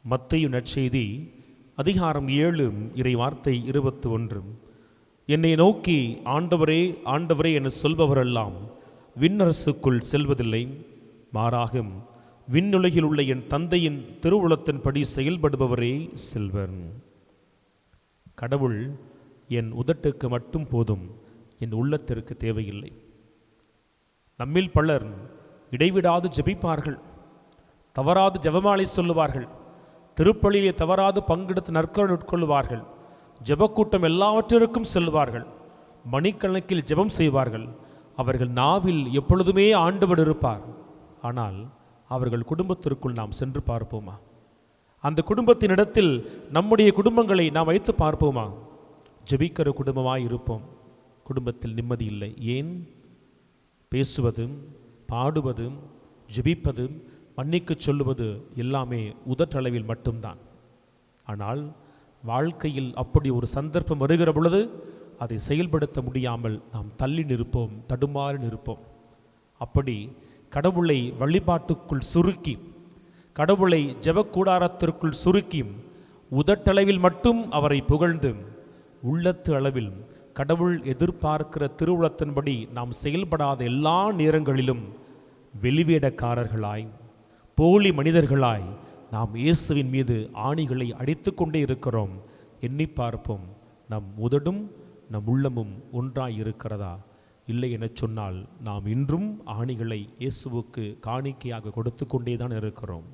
மத்தேயு நற்செய்தி அதிகாரம் 7 இறை வார்த்தை 21. என்னை நோக்கி ஆண்டவரே ஆண்டவரே என சொல்பவரெல்லாம் விண்ணரசுக்குள் செல்வதில்லை, மாறாக விண்ணுலகில் உள்ள என் தந்தையின் திருவுளத்தின்படி செயல்படுபவரே செல்வர். கடவுள் என் உதட்டுக்கு மட்டும் போதும், என் உள்ளத்திற்கு தேவையில்லை. நம்மில் பலர் இடைவிடாது ஜெபிப்பார்கள், தவறாது ஜெபமாலை சொல்லுவார்கள், திருப்பலியிலே தவறாது பங்கெடுத்து நற்கருணை உட்கொள்வார்கள், ஜெபக்கூட்டம் எல்லாவற்றிற்கும் செல்வார்கள், மணிக்கணக்கில் ஜெபம் செய்வார்கள். அவர்கள் நாவில் எப்பொழுதுமே ஆண்டவர் இருப்பார். ஆனால் அவர்கள் குடும்பத்திற்குள் நாம் சென்று பார்ப்போமா? அந்த குடும்பத்தினிடத்தில் நம்முடைய குடும்பங்களை நாம் வைத்து பார்ப்போமா? ஜெபிக்கிற குடும்பமாய் இருப்போம், குடும்பத்தில் நிம்மதி இல்லை. ஏன்? பேசுவது, பாடுவது, ஜெபிப்பது, மன்னிக்க சொல்லுவது எல்லாமே உதட்டளவில் மட்டும்தான். ஆனால் வாழ்க்கையில் அப்படி ஒரு சந்தர்ப்பம் வருகிற பொழுது அதை செயல்படுத்த முடியாமல் நாம் தள்ளி நிற்போம், தடுமாறி நிற்போம். அப்படி கடவுளை வழிபாட்டுக்குள் சுருக்கி, கடவுளை ஜெபக்கூடாரத்திற்குள் சுருக்கி, உதட்டளவில் மட்டும் அவரை புகழ்ந்து, உள்ளத்து அளவில் கடவுள் எதிர்பார்க்கிற திருவுளத்தின்படி நாம் செயல்படாத எல்லா நேரங்களிலும் வெளிவேடக்காரர்களாய், போலி மனிதர்களாய் நாம் இயேசுவின் மீது ஆணிகளை அடித்து கொண்டே இருக்கிறோம். எண்ணி பார்ப்போம், நம் உதடும் நம் உள்ளமும் ஒன்றாய் இருக்கிறதா? இல்லை என சொன்னால் நாம் இன்றும் ஆணிகளை இயேசுவுக்கு காணிக்கையாக கொடுத்து கொண்டே தான் இருக்கிறோம்.